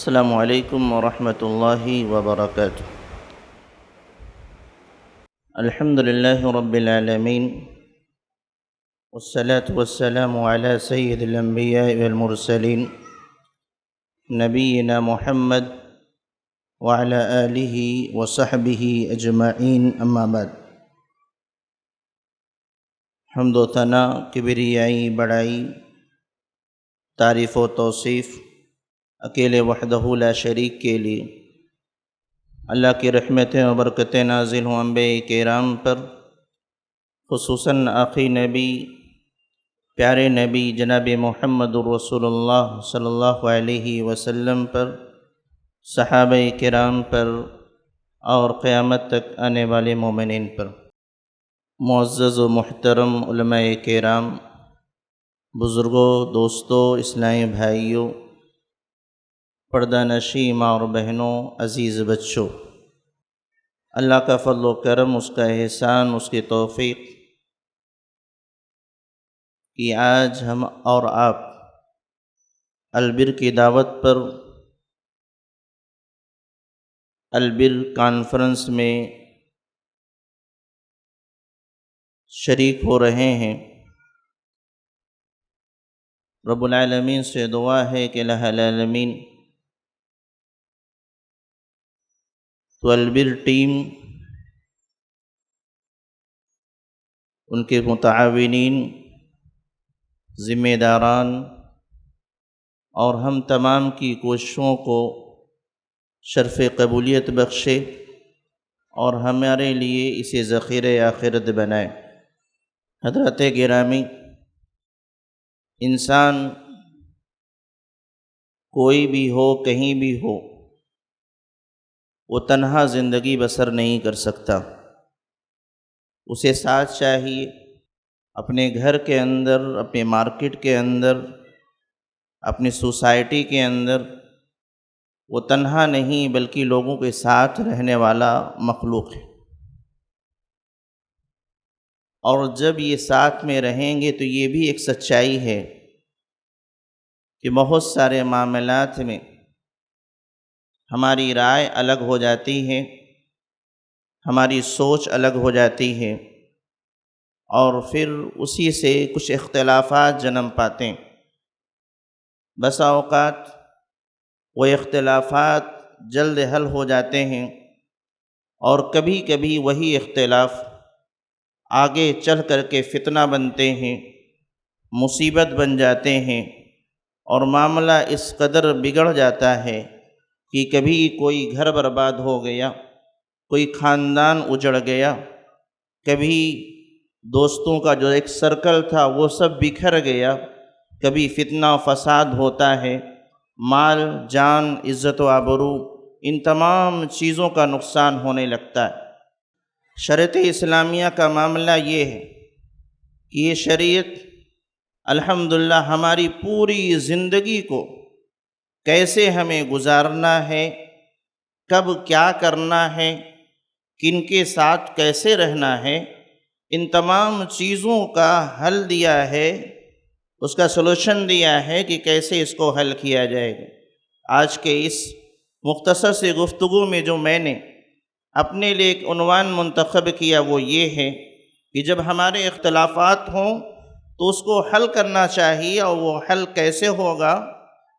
السلام علیکم ورحمۃ اللہ وبرکاتہ۔ الحمد للہ رب العالمین، والصلاة والسلام علی سید الانبیاء والمرسلین، نبینا محمد وعلی آلہ وصحبہ اجمعین، اما بعد۔ حمد و ثنا، کبریائی، بڑائی، تعریف و توصیف اکیلے وحدہ لا شریک کے لیے۔ اللہ کی رحمتیں و برکتیں نازل ہوں انبیاء کرام پر، خصوصاً آخری نبی، پیارے نبی جناب محمد رسول اللہ صلی اللہ علیہ وسلم پر، صحابہ کرام پر، اور قیامت تک آنے والے مومنین پر۔ معزز و محترم علماء کرام، بزرگوں، دوستوں، اسلامی بھائیوں، پردہ نشین ماں اور بہنوں، عزیز بچوں، اللہ کا فضل و کرم، اس کا احسان، اس کی توفیق کہ آج ہم اور آپ البر کی دعوت پر البر کانفرنس میں شریک ہو رہے ہیں۔ رب العالمین سے دعا ہے کہ الہ العالمین تو البر ٹیم، ان کے متعاونین، ذمہ داران اور ہم تمام کی کوششوں کو شرف قبولیت بخشے اور ہمارے لیے اسے ذخیرہ آخرت بنائے۔ حضرات گرامی، انسان کوئی بھی ہو، کہیں بھی ہو، وہ تنہا زندگی بسر نہیں کر سکتا۔ اسے ساتھ چاہیے، اپنے گھر کے اندر، اپنے مارکیٹ کے اندر، اپنی سوسائٹی کے اندر وہ تنہا نہیں بلکہ لوگوں کے ساتھ رہنے والا مخلوق ہے۔ اور جب یہ ساتھ میں رہیں گے تو یہ بھی ایک سچائی ہے کہ بہت سارے معاملات میں ہماری رائے الگ ہو جاتی ہے، ہماری سوچ الگ ہو جاتی ہے، اور پھر اسی سے کچھ اختلافات جنم پاتے ہیں۔ بسا اوقات وہ اختلافات جلد حل ہو جاتے ہیں، اور کبھی کبھی وہی اختلاف آگے چل کر کے فتنہ بنتے ہیں، مصیبت بن جاتے ہیں، اور معاملہ اس قدر بگڑ جاتا ہے کہ کبھی کوئی گھر برباد ہو گیا، کوئی خاندان اجڑ گیا، کبھی دوستوں کا جو ایک سرکل تھا وہ سب بکھر گیا، کبھی فتنہ و فساد ہوتا ہے، مال، جان، عزت و آبرو، ان تمام چیزوں کا نقصان ہونے لگتا ہے۔ شریعت اسلامیہ کا معاملہ یہ ہے کہ یہ شریعت الحمدللہ ہماری پوری زندگی کو کیسے ہمیں گزارنا ہے، کب کیا کرنا ہے، کن کے ساتھ کیسے رہنا ہے، ان تمام چیزوں کا حل دیا ہے، اس کا سلوشن دیا ہے کہ کیسے اس کو حل کیا جائے گا۔ آج کے اس مختصر سی گفتگو میں جو میں نے اپنے لیے ایک عنوان منتخب کیا وہ یہ ہے کہ جب ہمارے اختلافات ہوں تو اس کو حل کرنا چاہیے، اور وہ حل کیسے ہوگا؟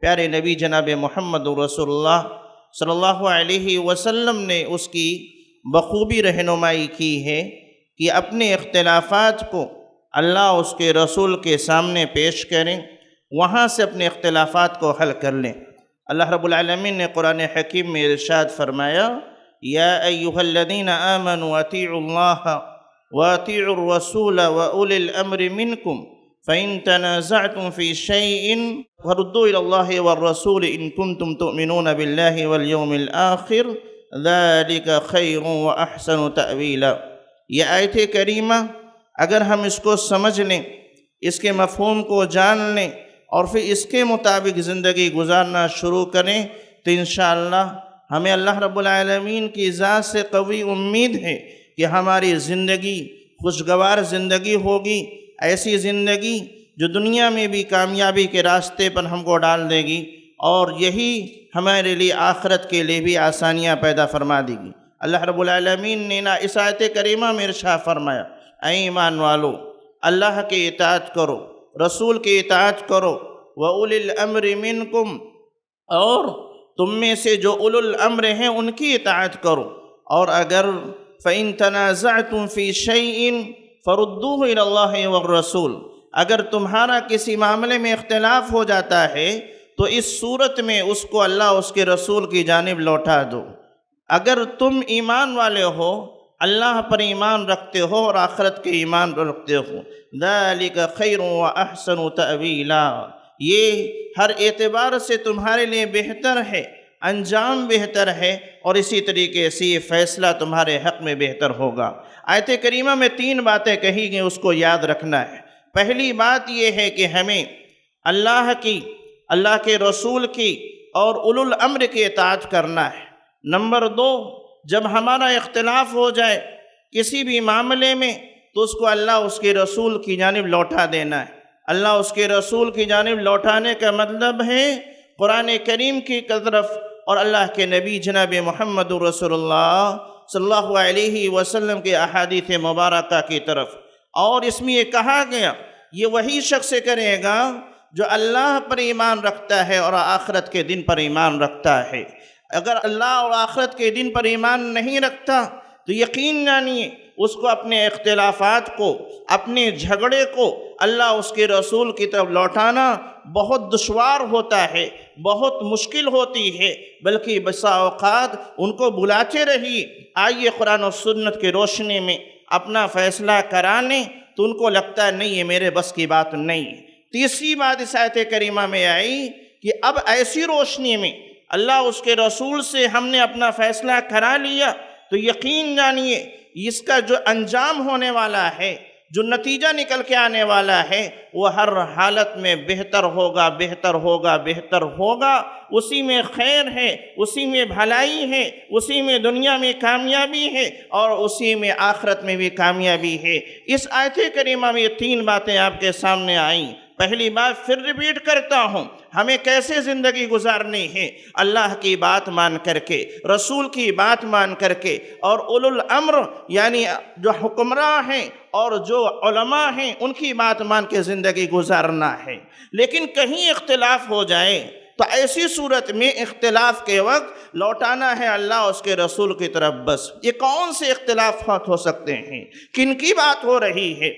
پیارے نبی جناب محمد رسول اللہ صلی اللہ علیہ وسلم نے اس کی بخوبی رہنمائی کی ہے کہ اپنے اختلافات کو اللہ اس کے رسول کے سامنے پیش کریں، وہاں سے اپنے اختلافات کو حل کر لیں۔ اللہ رب العالمین نے قرآن حکیم میں ارشاد فرمایا، یا ایھا الذین آمنوا اطیعوا اللہ واطیعوا الرسول واولی الامر منکم فإن تنازعتم في شيء فردوا إلى الله والرسول إن كنتم تؤمنون بالله واليوم الآخر ذلك خير وأحسن تأويلا۔ یہ آیت کریمہ اگر ہم اس کو سمجھ لیں، اس کے مفہوم کو جان لیں، اور پھر اس کے مطابق زندگی گزارنا شروع کریں تو انشاءاللہ ہمیں اللہ رب العالمین کی ذات سے قوی امید ہے کہ ہماری زندگی خوشگوار زندگی ہوگی، ایسی زندگی جو دنیا میں بھی کامیابی کے راستے پر ہم کو ڈال دے گی، اور یہی ہمارے لیے آخرت کے لیے بھی آسانیاں پیدا فرما دے گی۔ اللہ رب العالمین نے اس آیت کریمہ میں ارشاد فرمایا، اے ایمان والو، اللہ کی اطاعت کرو، رسول کی اطاعت کرو، وَأُولِي الْأَمْرِ مِنْكُمْ، اور تم میں سے جو اولو الامر ہیں ان کی اطاعت کرو، اور اگر فَإِن تَنَازَعْتُمْ فِي شَيْءٍ فَرُدُّوهُ إِلَى اللَّهِ وَالرَّسُولِ، اگر تمہارا کسی معاملے میں اختلاف ہو جاتا ہے تو اس صورت میں اس کو اللہ اس کے رسول کی جانب لوٹا دو۔ اگر تم ایمان والے ہو، اللہ پر ایمان رکھتے ہو اور آخرت کے ایمان رکھتے ہو، ذَلِكَ خَيْرٌ وَأَحْسَنُ تَأْوِيلًا، یہ ہر اعتبار سے تمہارے لیے بہتر ہے، انجام بہتر ہے، اور اسی طریقے سے یہ فیصلہ تمہارے حق میں بہتر ہوگا۔ آیت کریمہ میں 3 باتیں کہی گئی، اس کو یاد رکھنا ہے۔ پہلی بات یہ ہے کہ ہمیں اللہ کی، اللہ کے رسول کی اور اولو الامر کی اطاعت کرنا ہے۔ نمبر 2، جب ہمارا اختلاف ہو جائے کسی بھی معاملے میں تو اس کو اللہ اس کے رسول کی جانب لوٹا دینا ہے۔ اللہ اس کے رسول کی جانب لوٹانے کا مطلب ہے قرآن کریم کی طرف اور اللہ کے نبی جناب محمد رسول اللہ صلی اللہ علیہ وسلم کے احادیث مبارکہ کی طرف۔ اور اس میں یہ کہا گیا، یہ وہی شخص کرے گا جو اللہ پر ایمان رکھتا ہے اور آخرت کے دن پر ایمان رکھتا ہے۔ اگر اللہ اور آخرت کے دن پر ایمان نہیں رکھتا تو یقین جانیے اس کو اپنے اختلافات کو، اپنے جھگڑے کو اللہ اس کے رسول کی طرف لوٹانا بہت دشوار ہوتا ہے، بہت مشکل ہوتی ہے، بلکہ بسا اوقات ان کو بلاتے رہیے، آئیے قرآن و سنت کی روشنی میں اپنا فیصلہ کرانے، تو ان کو لگتا ہے نہیں، یہ میرے بس کی بات نہیں۔ تیسری بات اس آیت کریمہ میں آئی کہ اب ایسی روشنی میں اللہ اس کے رسول سے ہم نے اپنا فیصلہ کرا لیا تو یقین جانیے اس کا جو انجام ہونے والا ہے، جو نتیجہ نکل کے آنے والا ہے، وہ ہر حالت میں بہتر ہوگا، بہتر ہوگا، بہتر ہوگا۔ اسی میں خیر ہے، اسی میں بھلائی ہے، اسی میں دنیا میں کامیابی ہے اور اسی میں آخرت میں بھی کامیابی ہے۔ اس آیت کریمہ میں یہ 3 باتیں آپ کے سامنے آئیں۔ پہلی بات پھر ریپیٹ کرتا ہوں، ہمیں کیسے زندگی گزارنی ہے؟ اللہ کی بات مان کر کے، رسول کی بات مان کر کے، اور اولو الامر یعنی جو حکمراں ہیں اور جو علماء ہیں ان کی بات مان کے زندگی گزارنا ہے۔ لیکن کہیں اختلاف ہو جائے تو ایسی صورت میں اختلاف کے وقت لوٹانا ہے اللہ اس کے رسول کی طرف بس۔ یہ کون سے اختلافات ہو سکتے ہیں؟ کن کی بات ہو رہی ہے؟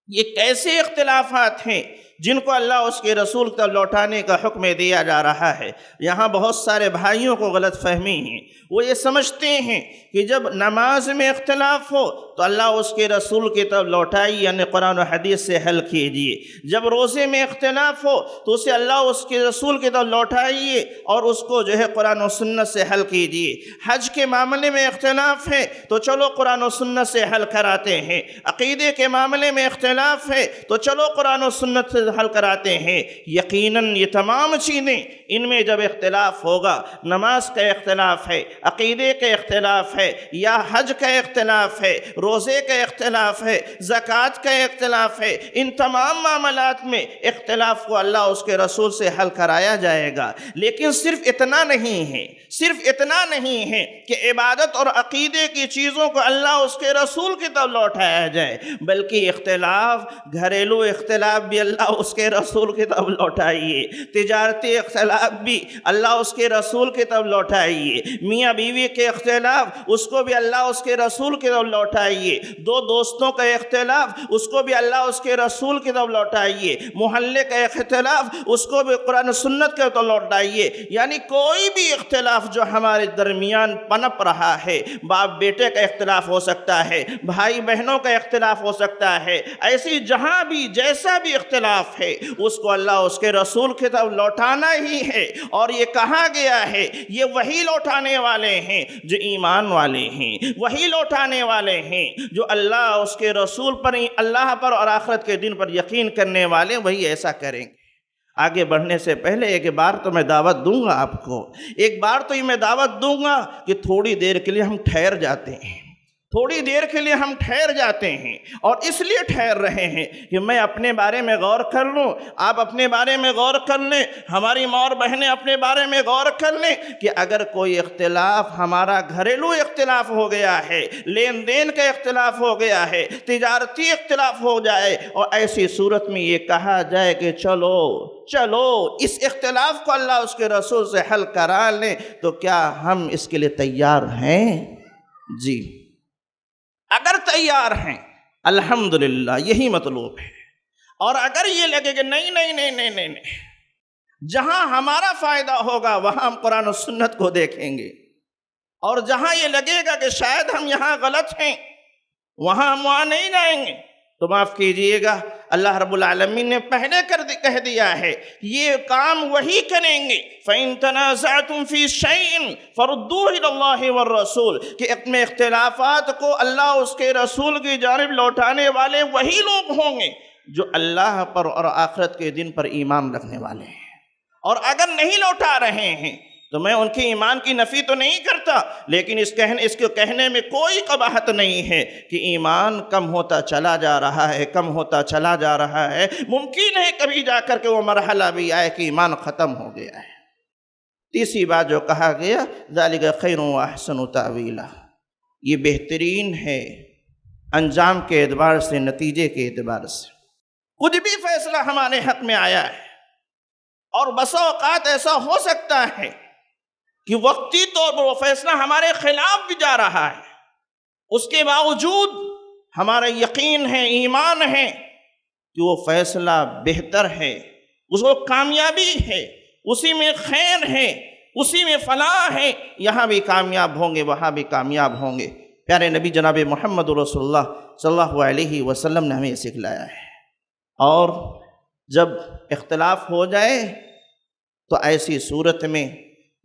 یہ کیسے اختلافات ہیں جن کو اللہ اس کے رسول تک لوٹانے کا حکم دیا جا رہا ہے؟ یہاں بہت سارے بھائیوں کو غلط فہمی ہے، وہ یہ سمجھتے ہیں کہ جب نماز میں اختلاف ہو تو اللہ اس کے رسول کی طرف لوٹائیے، یعنی قرآن و حدیث سے حل کیجیے۔ جب روزے میں اختلاف ہو تو اسے اللہ اس کے رسول کی طرف لوٹائیے اور اس کو جو ہے قرآن و سنت سے حل کیجیے۔ حج کے معاملے میں اختلاف ہے تو چلو قرآن و سنت سے حل کراتے ہیں۔ عقیدے کے معاملے میں اختلاف ہے تو چلو قرآن و سنت سے حل کراتے ہیں۔ یقیناً یہ تمام چیزیں ان میں جب اختلاف ہوگا، نماز کا اختلاف ہے، عقیدے کا اختلاف ہے، یا حج کا اختلاف ہے، روزے کا اختلاف ہے، زکوٰۃ کا اختلاف ہے، ان تمام معاملات میں اختلاف کو اللہ اس کے رسول سے حل کرایا جائے گا۔ لیکن صرف اتنا نہیں ہے، صرف اتنا نہیں ہے کہ عبادت اور عقیدے کی چیزوں کو اللہ اس کے رسول کی طرف لوٹایا جائے، بلکہ اختلاف، گھریلو اختلاف بھی اللہ اس کے رسول کی طرف لوٹائیے، تجارتی اختلاف بھی اللہ اس کے رسول کی طرف لوٹائیے، میاں بیوی کے اختلاف اس کو بھی اللہ اس کے رسول کی طرف لوٹائیے، دو دوستوں کا اختلاف اس کو بھی اللہ اس کے رسول کی طرف لوٹائیے، محلے کا اختلاف اس کو بھی قرآن سنت کی طرف لوٹائیے۔ یعنی کوئی بھی اختلاف جو ہمارے درمیان پنپ رہا ہے، باپ بیٹے کا اختلاف ہو سکتا ہے، بھائی بہنوں کا اختلاف ہو سکتا ہے، ایسی جہاں بھی جیسا بھی اختلاف ہے اس کو اللہ اس کے رسول کی طرف لوٹانا ہی ہے۔ اور یہ کہا گیا ہے یہ وہی لوٹانے والے ہیں جو ایمان والے ہیں، وہی لوٹانے والے ہیں جو اللہ اس کے رسول پر، اللہ پر اور آخرت کے دن پر یقین کرنے والے، وہی ایسا کریں گے۔ آگے بڑھنے سے پہلے ایک بار تو میں دعوت دوں گا آپ کو، ایک بار تو یہ میں دعوت دوں گا کہ تھوڑی دیر کے لیے ہم ٹھہر جاتے ہیں، تھوڑی دیر کے لیے ہم ٹھہر جاتے ہیں، اور اس لیے ٹھہر رہے ہیں کہ میں اپنے بارے میں غور کر لوں، آپ اپنے بارے میں غور کر لیں، ہماری ماں اور بہنیں اپنے بارے میں غور کر لیں کہ اگر کوئی اختلاف ہمارا گھریلو اختلاف ہو گیا ہے، لین دین کا اختلاف ہو گیا ہے، تجارتی اختلاف ہو جائے، اور ایسی صورت میں یہ کہا جائے کہ چلو اس اختلاف کو اللہ اس کے رسول سے حل کرا لیں، تو کیا ہم اس کے لیے تیار ہیں؟ جی، اگر تیار ہیں الحمدللہ، یہی مطلوب ہے۔ اور اگر یہ لگے کہ نہیں، جہاں ہمارا فائدہ ہوگا وہاں ہم قرآن و سنت کو دیکھیں گے، اور جہاں یہ لگے گا کہ شاید ہم یہاں غلط ہیں وہاں ہم وہاں نہیں جائیں گے، تو معاف کیجئے گا، اللہ رب العالمین نے پہلے کہہ دیا ہے یہ کام وہی کریں گے۔ فَإِن تَنَازَعْتُمْ فِي شَيْءٍ فَرُدُّوهُ إِلَى اللَّهِ وَالرَّسُولِ، کہ اپنے اختلافات کو اللہ اس کے رسول کی جانب لوٹانے والے وہی لوگ ہوں گے جو اللہ پر اور آخرت کے دن پر ایمان رکھنے والے ہیں۔ اور اگر نہیں لوٹا رہے ہیں تو میں ان کے ایمان کی نفی تو نہیں کرتا، لیکن اس کو کہنے میں کوئی قباحت نہیں ہے کہ ایمان کم ہوتا چلا جا رہا ہے، ممکن ہے کبھی جا کر کے وہ مرحلہ بھی آئے کہ ایمان ختم ہو گیا ہے۔ تیسری بات جو کہا گیا، ذَلِكَ خَيْرٌ وَأَحْسَنُ تَأْوِيلًا، یہ بہترین ہے انجام کے اعتبار سے، نتیجے کے اعتبار سے۔ کچھ بھی فیصلہ ہمارے حق میں آیا ہے، اور بسا اوقات ایسا ہو سکتا ہے کہ وقتی طور پر وہ فیصلہ ہمارے خلاف بھی جا رہا ہے، اس کے باوجود ہمارا یقین ہے، ایمان ہے کہ وہ فیصلہ بہتر ہے، اس کو کامیابی ہے، اسی میں خیر ہے، اسی میں فلاح ہے، یہاں بھی کامیاب ہوں گے وہاں بھی کامیاب ہوں گے۔ پیارے نبی جناب محمد رسول اللہ صلی اللہ علیہ وسلم نے ہمیں سکھلایا ہے۔ اور جب اختلاف ہو جائے تو ایسی صورت میں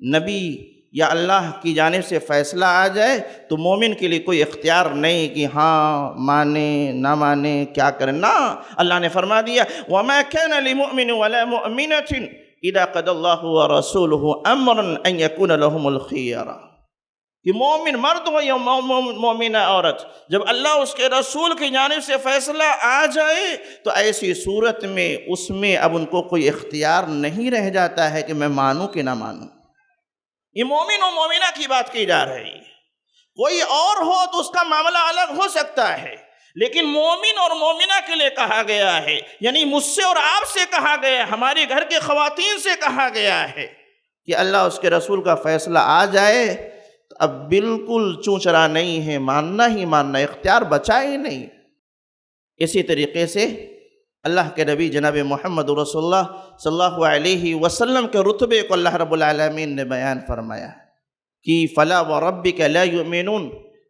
نبی یا اللہ کی جانب سے فیصلہ آ جائے تو مومن کے لیے کوئی اختیار نہیں کہ ہاں مانے نہ مانے کیا کریں، نہ، اللہ نے فرما دیا وَمَا كَانَ لِمُؤْمِنٍ وَلَا مُؤْمِنَةٍ إِذَا قَضَى اللَّهُ وَرَسُولُهُ أَمْرًا أَن يَكُونَ لَهُمُ الْخِيَرَةُ، کہ مومن مرد ہو یا مومنہ عورت، جب اللہ اس کے رسول کی جانب سے فیصلہ آ جائے تو ایسی صورت میں اس میں اب ان کو کوئی اختیار نہیں رہ جاتا ہے کہ میں مانوں کہ نہ مانوں۔ یہ مومن و مومنہ کی بات کی جا رہی ہے، کوئی اور ہو تو اس کا معاملہ الگ ہو سکتا ہے، لیکن مومن اور مومنہ کے لیے کہا گیا ہے، یعنی مجھ سے اور آپ سے کہا گیا ہے، ہمارے گھر کے خواتین سے کہا گیا ہے کہ اللہ اس کے رسول کا فیصلہ آ جائے تو اب بالکل چونچرا نہیں ہے، ماننا ہی ماننا، اختیار بچا ہی نہیں۔ اسی طریقے سے اللہ کے نبی جناب محمد رسول اللہ صلی اللہ علیہ وسلم کے رتبے کو اللہ رب العالمین نے بیان فرمایا کہ فَلَا وَرَبِّكَ لَا يُؤْمِنُونَ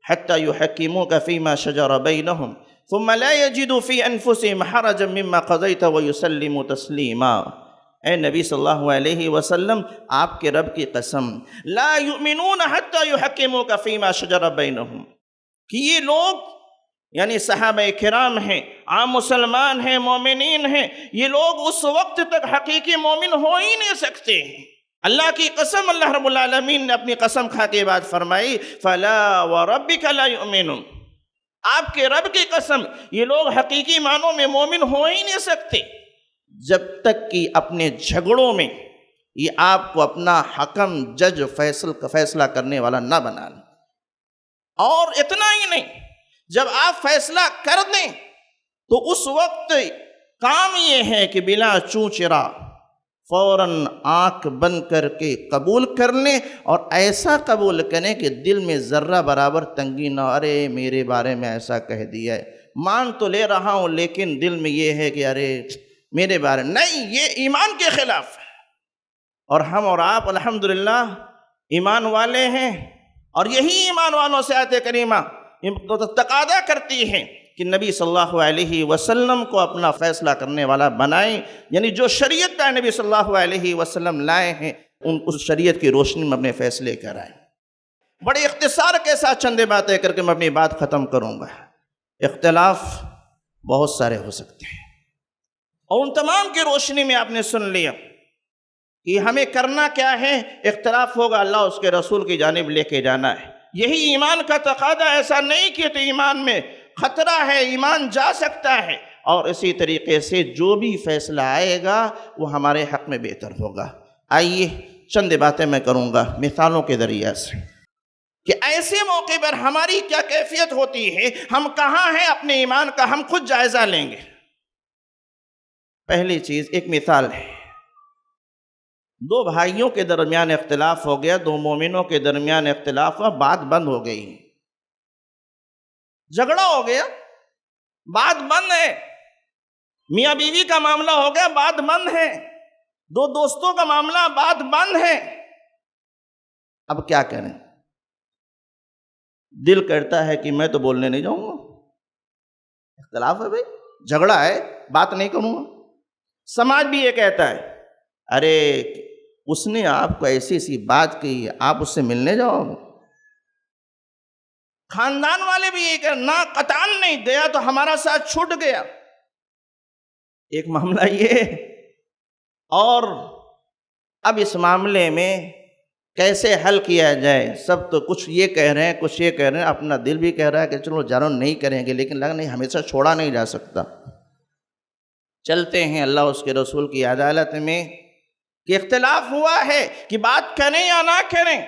حَتَّى يُحَكِّمُوكَ فِي مَا شَجَرَ بَيْنَهُمْ ثُمَّ لَا يَجِدُوا فِي أَنفُسِهِمْ حَرَجًا مِّمَّا قَضَيْتَ وَيُسَلِّمُوا تَسْلِيمًا۔ اے نبی صلی اللہ علیہ وسلم، آپ کے رب کی قسم، لا یؤمنون حتی یحکموک فیما شجر بینہم، کہ یہ لوگ یعنی صحابہ کرام ہیں، عام مسلمان ہیں، مومنین ہیں، یہ لوگ اس وقت تک حقیقی مومن ہو ہی نہیں سکتے ہیں۔ اللہ کی قسم، اللہ رب العالمین نے اپنی قسم کھا کے بعد فرمائی فَلَا وَرَبِّكَ لَا يُؤْمِنُونَ، آپ کے رب کی قسم، یہ لوگ حقیقی معنوں میں مومن ہو ہی نہیں سکتے جب تک کہ اپنے جھگڑوں میں یہ آپ کو اپنا حکم، جج، فیصلہ کرنے والا نہ بنا لیں۔ اور اتنا ہی نہیں، جب آپ فیصلہ کر دیں تو اس وقت کام یہ ہے کہ بلا چونچرا فوراً آنکھ بند کر کے قبول کر لیں، اور ایسا قبول کریں کہ دل میں ذرہ برابر تنگی نہ، ارے میرے بارے میں ایسا کہہ دیا ہے، مان تو لے رہا ہوں لیکن دل میں یہ ہے کہ ارے میرے بارے نہیں، یہ ایمان کے خلاف ہے۔ اور ہم اور آپ الحمدللہ ایمان والے ہیں، اور یہی ایمان والوں سے آیت کریمہ تقاضا کرتی ہے کہ نبی صلی اللہ علیہ وسلم کو اپنا فیصلہ کرنے والا بنائیں، یعنی جو شریعت پہ نبی صلی اللہ علیہ وسلم لائے ہیں اس شریعت کی روشنی میں اپنے فیصلے کرائیں۔ بڑے اختصار کے ساتھ چند باتیں کر کے میں اپنی بات ختم کروں گا۔ اختلاف بہت سارے ہو سکتے ہیں، اور ان تمام کی روشنی میں آپ نے سن لیا کہ ہمیں کرنا کیا ہے۔ اختلاف ہوگا، اللہ اس کے رسول کی جانب لے کے جانا ہے، یہی ایمان کا تقاضا، ایسا نہیں کہ تو ایمان میں خطرہ ہے، ایمان جا سکتا ہے، اور اسی طریقے سے جو بھی فیصلہ آئے گا وہ ہمارے حق میں بہتر ہوگا۔ آئیے چند باتیں میں کروں گا مثالوں کے ذریعے سے کہ ایسے موقع پر ہماری کیا کیفیت ہوتی ہے، ہم کہاں ہیں اپنے ایمان کا، ہم خود جائزہ لیں گے۔ پہلی چیز، ایک مثال ہے، دو بھائیوں کے درمیان اختلاف ہو گیا، دو مومنوں کے درمیان اختلاف ہوا، بات بند ہو گئی، جھگڑا ہو گیا، بات بند ہے، میاں بیوی کا معاملہ ہو گیا، بات بند ہے، دو دوستوں کا معاملہ، بات بند ہے۔ اب کیا کریں؟ دل کرتا ہے کہ میں تو بولنے نہیں جاؤں گا، اختلاف ہے بھائی، جھگڑا ہے، بات نہیں کروں گا۔ سماج بھی یہ کہتا ہے، ارے اس نے آپ کو ایسی سی بات کی، آپ اس سے ملنے جاؤ گے۔ خاندان والے بھی یہ کہ نہ، قطعاً نہیں، گیا تو ہمارا ساتھ چھوٹ گیا۔ ایک معاملہ یہ، اور اب اس معاملے میں کیسے حل کیا جائے؟ سب تو کچھ یہ کہہ رہے ہیں، کچھ یہ کہہ رہے ہیں، اپنا دل بھی کہہ رہا ہے کہ چلو جانو نہیں کریں گے، لیکن لگا نہیں، ہمیشہ چھوڑا نہیں جا سکتا۔ چلتے ہیں اللہ اس کے رسول کی عدالت میں کہ اختلاف ہوا ہے کہ بات کریں یا نہ کریں،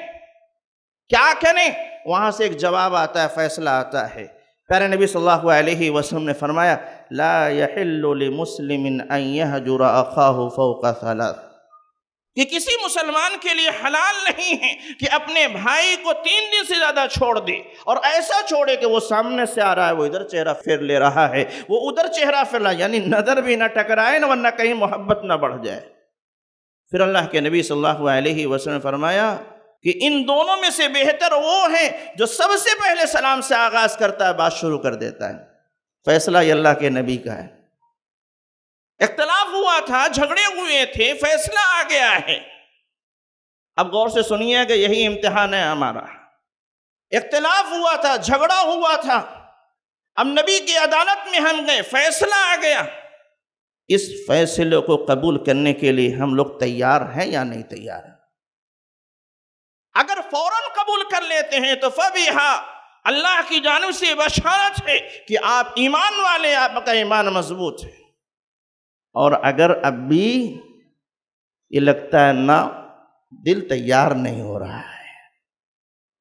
کیا کریں؟ وہاں سے ایک جواب آتا ہے، فیصلہ آتا ہے۔ پیارے نبی صلی اللہ علیہ وسلم نے فرمایا، لا يحل لمسلم ان يهجر اخاه فوق ثلاث، کہ کسی مسلمان کے لیے حلال نہیں ہے کہ اپنے بھائی کو 3 دن سے زیادہ چھوڑ دے، اور ایسا چھوڑے کہ وہ سامنے سے آ رہا ہے، وہ ادھر چہرہ پھیر لے رہا ہے، وہ ادھر چہرہ پھیر رہا ہے، یعنی نظر بھی نہ ٹکرائے نہ، ورنہ کہیں محبت نہ بڑھ جائے۔ پھر اللہ کے نبی صلی اللہ علیہ وسلم نے فرمایا کہ ان دونوں میں سے بہتر وہ ہے جو سب سے پہلے سلام سے آغاز کرتا ہے، بات شروع کر دیتا ہے۔ فیصلہ یہ اللہ کے نبی کا ہے۔ اختلاف ہوا تھا، جھگڑے ہوئے تھے، فیصلہ آ گیا ہے۔ اب غور سے سنیے کہ یہی امتحان ہے ہمارا۔ اختلاف ہوا تھا، جھگڑا ہوا تھا، اب نبی کی عدالت میں ہم گئے، فیصلہ آ گیا۔ اس فیصلے کو قبول کرنے کے لیے ہم لوگ تیار ہیں یا نہیں تیار ہیں؟ اگر فوراً قبول کر لیتے ہیں تو فَبِهَا، اللہ کی جانب سے بشارت ہے کہ آپ ایمان والے، آپ کا ایمان مضبوط ہے۔ اور اگر اب بھی یہ لگتا ہے نہ، دل تیار نہیں ہو رہا ہے،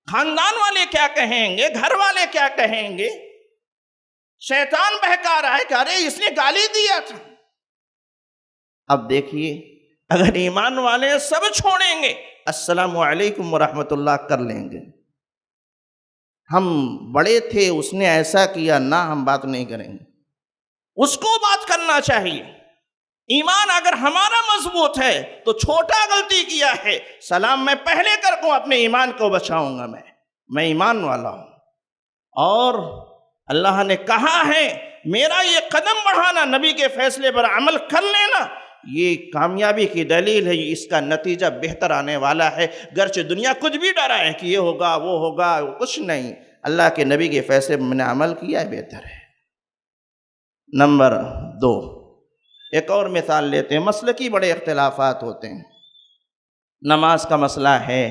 خاندان والے کیا کہیں گے، گھر والے کیا کہیں گے، شیطان بہکا رہا ہے کہ ارے اس نے گالی دیا تھا۔ اب دیکھیے، اگر ایمان والے سب چھوڑیں گے، السلام علیکم ورحمۃ اللہ کر لیں گے، ہم بڑے تھے، اس نے ایسا کیا، نہ ہم بات نہیں کریں گے، اس کو بات کرنا چاہیے۔ ایمان اگر ہمارا مضبوط ہے تو چھوٹا غلطی کیا ہے، سلام میں پہلے کر کو اپنے ایمان کو بچاؤں گا، میں ایمان والا ہوں، اور اللہ نے کہا ہے میرا یہ قدم بڑھانا، نبی کے فیصلے پر عمل کر لینا، یہ کامیابی کی دلیل ہے، اس کا نتیجہ بہتر آنے والا ہے۔ گرچہ دنیا کچھ بھی ڈرا ہے کہ یہ ہوگا وہ ہوگا، کچھ نہیں، اللہ کے نبی کے فیصلے پر میں نے عمل کیا ہے، بہتر ہے۔ نمبر 2، ایک اور مثال لیتے ہیں۔ مسلکی بڑے اختلافات ہوتے ہیں، نماز کا مسئلہ ہے،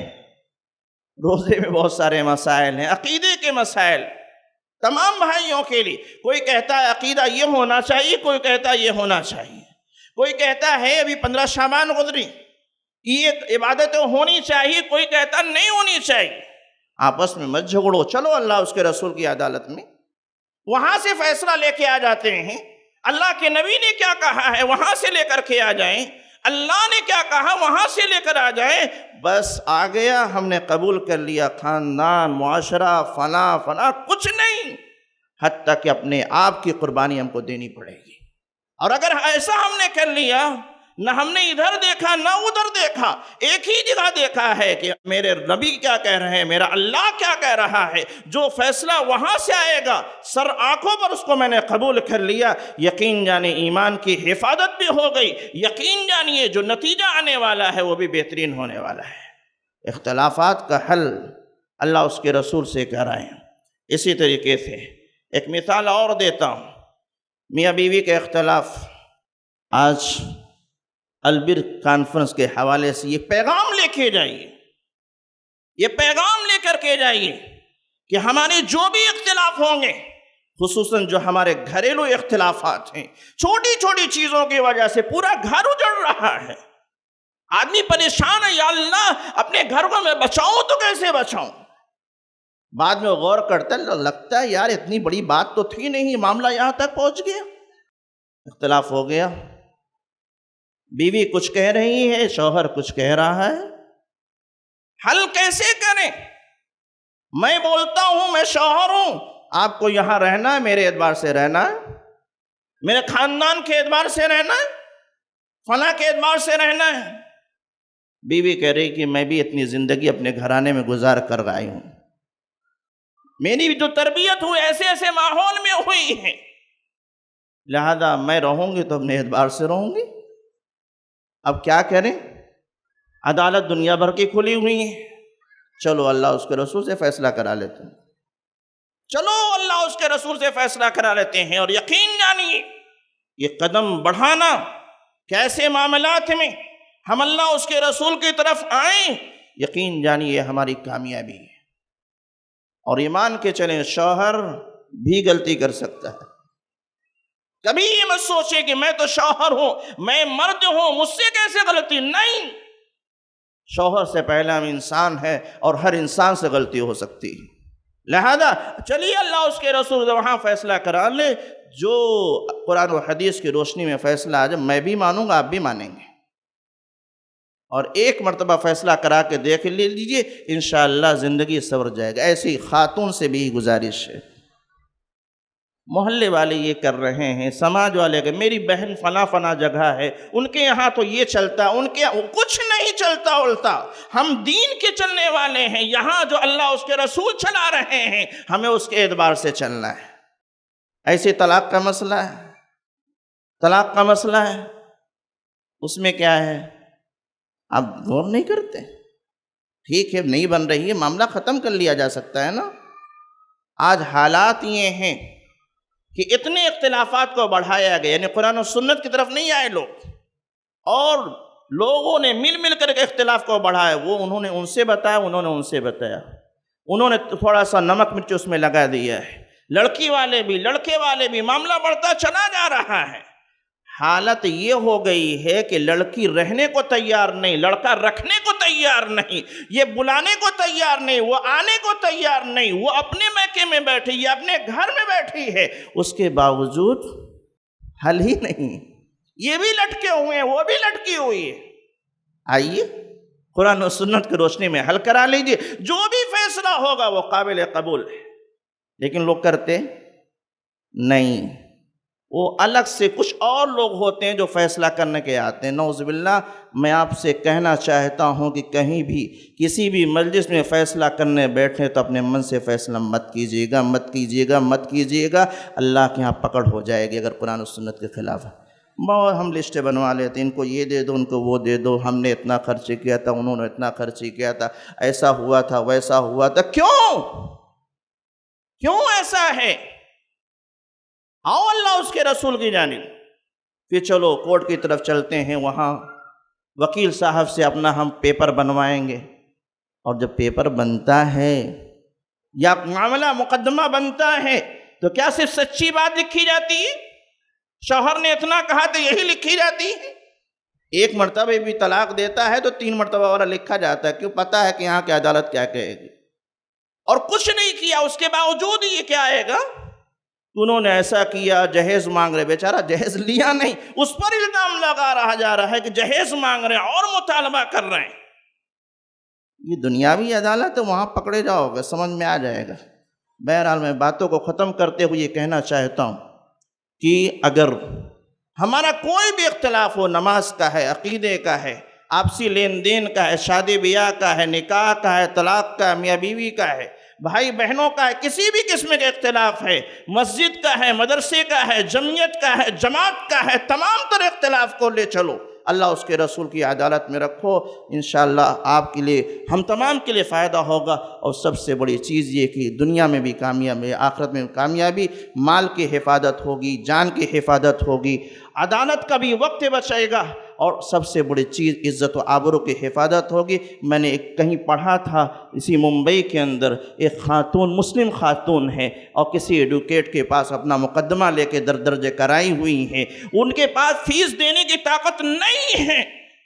روزے میں بہت سارے مسائل ہیں، عقیدے کے مسائل، تمام بھائیوں کے لیے۔ کوئی کہتا ہے عقیدہ یہ ہونا چاہیے، کوئی کہتا ہے یہ ہونا چاہیے، کوئی کہتا ہے ابھی 15 شعبان گزری، یہ عبادتیں ہونی چاہیے، کوئی کہتا نہیں ہونی چاہیے۔ آپس میں مت جھگڑو، چلو اللہ اس کے رسول کی عدالت میں، وہاں سے فیصلہ لے کے آ جاتے ہیں۔ اللہ کے نبی نے کیا کہا ہے وہاں سے لے کر کے آ جائیں، اللہ نے کیا کہا وہاں سے لے کر آ جائیں، بس آ گیا، ہم نے قبول کر لیا، خاندان، معاشرہ، فلاں کچھ نہیں، حتیٰ کہ اپنے آپ کی قربانی ہم کو دینی پڑے گی۔ اور اگر ایسا ہم نے کر لیا، نہ ہم نے ادھر دیکھا نہ ادھر دیکھا، ایک ہی جگہ دیکھا ہے کہ میرے نبی کیا کہہ رہے ہیں، میرا اللہ کیا کہہ رہا ہے، جو فیصلہ وہاں سے آئے گا سر آنکھوں پر اس کو میں نے قبول کر لیا، یقین جانے ایمان کی حفاظت بھی ہو گئی، یقین جانیے جو نتیجہ آنے والا ہے وہ بھی بہترین ہونے والا ہے۔ اختلافات کا حل اللہ اس کے رسول سے کہہ رہے ہیں۔ اسی طریقے سے ایک مثال اور دیتا ہوں، میاں بیوی کے اختلاف۔ آج البر کانفرنس کے حوالے سے یہ پیغام لے کے جائیے، یہ پیغام لے کر کے جائیے کہ ہمارے جو بھی اختلاف ہوں گے، خصوصاً جو ہمارے گھریلو اختلافات ہیں، چھوٹی چھوٹی چیزوں کی وجہ سے پورا گھر اجڑ رہا ہے، آدمی پریشان ہے، یا اللہ اپنے گھر کو میں بچاؤں تو کیسے بچاؤں؟ بعد میں غور کرتا ہے، لگتا ہے یار اتنی بڑی بات تو تھی نہیں، معاملہ یہاں تک پہنچ گیا، اختلاف ہو گیا، بیوی کچھ کہہ رہی ہے، شوہر کچھ کہہ رہا ہے، حل کیسے کریں؟ میں بولتا ہوں میں شوہر ہوں، آپ کو یہاں رہنا ہے، میرے اعتبار سے رہنا ہے، میرے خاندان کے اعتبار سے رہنا ہے، فلاں کے اعتبار سے رہنا ہے۔ بیوی کہہ رہی کہ میں بھی اتنی زندگی اپنے گھرانے میں گزار کر آئی ہوں، میری بھی جو تربیت ہوئی ایسے ایسے ماحول میں ہوئی ہے، لہذا میں رہوں گی تو اپنے اعتبار سے رہوں گی۔ اب کیا کریں؟ عدالت دنیا بھر کی کھلی ہوئی ہے، چلو اللہ اس کے رسول سے فیصلہ کرا لیتے ہیں، چلو اللہ اس کے رسول سے فیصلہ کرا لیتے ہیں، اور یقین جانیے یہ قدم بڑھانا کیسے معاملات میں ہم اللہ اس کے رسول کی طرف آئیں، یقین جانیے ہماری کامیابی ہے۔ اور ایمان کے چلیں، شوہر بھی غلطی کر سکتا ہے، کبھی یہ مت سوچے کہ میں تو شوہر ہوں، میں مرد ہوں، مجھ سے کیسے غلطی؟ نہیں، شوہر سے پہلا ہم انسان ہے اور ہر انسان سے غلطی ہو سکتی ہے، لہذا چلیے اللہ اس کے رسول وہاں فیصلہ کرا لے، جو قرآن و حدیث کی روشنی میں فیصلہ آ جائے میں بھی مانوں گا، آپ بھی مانیں گے، اور ایک مرتبہ فیصلہ کرا کے دیکھ لیجئے، انشاءاللہ زندگی سنور جائے گا۔ ایسی خاتون سے بھی گزارش ہے، محلے والے یہ کر رہے ہیں، سماج والے کہ میری بہن فلاں جگہ ہے، ان کے یہاں تو یہ چلتا، ان کے یہاں کچھ نہیں چلتا الٹا، ہم دین کے چلنے والے ہیں، یہاں جو اللہ اس کے رسول چلا رہے ہیں ہمیں اس کے اعتبار سے چلنا ہے۔ ایسے طلاق کا مسئلہ ہے، طلاق کا مسئلہ ہے، اس میں کیا ہے؟ آپ غور نہیں کرتے، ٹھیک ہے نہیں بن رہی ہے، معاملہ ختم کر لیا جا سکتا ہے نا۔ آج حالات یہ ہیں کہ اتنے اختلافات کو بڑھایا گیا، یعنی قرآن و سنت کی طرف نہیں آئے لوگ، اور لوگوں نے مل کر کے اختلاف کو بڑھایا، وہ انہوں نے ان سے بتایا، انہوں نے ان سے بتایا، انہوں نے تھوڑا سا نمک مرچ اس میں لگا دیا ہے، لڑکی والے بھی لڑکے والے بھی، معاملہ بڑھتا چلا جا رہا ہے۔ حالت یہ ہو گئی ہے کہ لڑکی رہنے کو تیار نہیں، لڑکا رکھنے کو تیار نہیں، یہ بلانے کو تیار نہیں، وہ آنے کو تیار نہیں، وہ اپنے میکے میں بیٹھی، یہ اپنے گھر میں بیٹھی ہے، اس کے باوجود حل ہی نہیں، یہ بھی لٹکے ہوئے ہیں، وہ بھی لٹکی ہوئی ہے۔ آئیے قرآن و سنت کی روشنی میں حل کرا لیجئے، جو بھی فیصلہ ہوگا وہ قابل قبول ہے، لیکن لوگ کرتے نہیں، وہ الگ سے کچھ اور لوگ ہوتے ہیں جو فیصلہ کرنے کے آتے ہیں۔ نعوذ باللہ، میں آپ سے کہنا چاہتا ہوں کہ کہیں بھی کسی بھی مجلس میں فیصلہ کرنے بیٹھیں تو اپنے من سے فیصلہ مت کیجیے گا، مت کیجیے گا، مت کیجیے گا، اللہ کے ہاں پکڑ ہو جائے گی اگر قرآن و سنت کے خلاف ہے۔ بہت ہم لسٹیں بنوا لیتے ہیں، ان کو یہ دے دو، ان کو وہ دے دو، ہم نے اتنا خرچ کیا تھا، انہوں نے اتنا خرچ کیا تھا، ایسا ہوا تھا، ویسا ہوا تھا، کیوں ایسا ہے؟ آؤ اللہ اس کے رسول کی جانب، پھر چلو کورٹ کی طرف چلتے ہیں، وہاں وکیل صاحب سے اپنا ہم پیپر بنوائیں گے، اور جب پیپر بنتا ہے یا معاملہ مقدمہ بنتا ہے تو کیا صرف سچی بات لکھی جاتی ہے؟ شوہر نے اتنا کہا تو یہی لکھی جاتی ہے؟ ایک مرتبہ بھی طلاق دیتا ہے تو 3 مرتبہ اور لکھا جاتا ہے، کیوں؟ پتہ ہے کہ یہاں کی عدالت کیا کہے گی، اور کچھ نہیں کیا، اس کے باوجود یہ کیا آئے گا؟ انہوں نے ایسا کیا، جہیز مانگ رہے، بیچارہ جہیز لیا نہیں، اس پر الزام لگا رہا جا رہا ہے کہ جہیز مانگ رہے ہیں اور مطالبہ کر رہے ہیں۔ یہ دنیاوی عدالت ہے، وہاں پکڑے جاؤ گے، سمجھ میں آ جائے گا۔ بہرحال میں باتوں کو ختم کرتے ہوئے یہ کہنا چاہتا ہوں کہ اگر ہمارا کوئی بھی اختلاف ہو، نماز کا ہے، عقیدے کا ہے، آپسی لین دین کا ہے، شادی بیاہ کا ہے، نکاح کا ہے، طلاق کا ہے، میاں بیوی کا ہے، بھائی بہنوں کا ہے، کسی بھی قسم کے اختلاف ہے، مسجد کا ہے، مدرسے کا ہے، جمعیت کا ہے، جماعت کا ہے، تمام تر اختلاف کو لے چلو، اللہ اس کے رسول کی عدالت میں رکھو، انشاءاللہ آپ کے لیے، ہم تمام کے لیے فائدہ ہوگا، اور سب سے بڑی چیز یہ کہ دنیا میں بھی کامیابی، آخرت میں بھی کامیابی، مال کی حفاظت ہوگی، جان کی حفاظت ہوگی، عدالت کا بھی وقت بچے گا، اور سب سے بڑی چیز عزت و آبرو کی حفاظت ہوگی۔ میں نے کہیں پڑھا تھا اسی ممبئی کے اندر ایک خاتون، مسلم خاتون ہے، اور کسی ایڈوکیٹ کے پاس اپنا مقدمہ لے کے درج کرائی ہوئی ہیں، ان کے پاس فیس دینے کی طاقت نہیں ہے،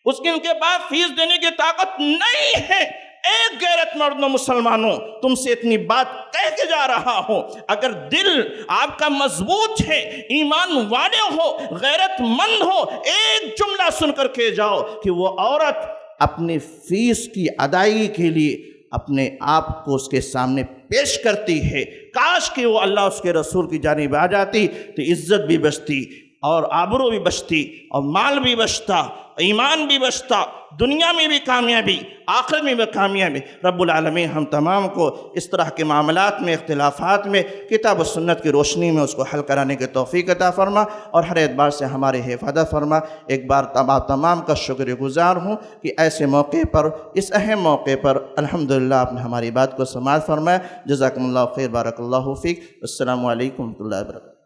ان کے پاس فیس دینے کی طاقت نہیں ہے۔ ایک غیرت مند مسلمانوں، تم سے اتنی بات کہہ کے جا رہا ہوں، اگر دل آپ کا مضبوط ہے، ایمان والے ہو، غیرت مند ہو، ایک جملہ سن کر کے جاؤ کہ وہ عورت اپنی فیس کی ادائیگی کے لیے اپنے آپ کو اس کے سامنے پیش کرتی ہے۔ کاش کہ وہ اللہ اس کے رسول کی جانب آ جاتی تو عزت بھی بچتی اور آبرو بھی بچتی اور مال بھی بچتا، ایمان بھی بچتا، دنیا میں بھی کامیابی، آخرت میں بھی کامیابی۔ رب العالمین ہم تمام کو اس طرح کے معاملات میں، اختلافات میں کتاب و سنت کی روشنی میں اس کو حل کرانے کی توفیق عطا فرما اور ہر اعتبار سے ہماری حفاظت فرما۔ ایک بار تمام کا شکر گزار ہوں کہ ایسے موقع پر، اس اہم موقع پر الحمدللہ آپ نے ہماری بات کو سماعت فرمایا۔ جزاکم اللہ خیر، بارک اللہ فیک۔ السلام علیکم ورحمۃ اللہ وبرکاتہ۔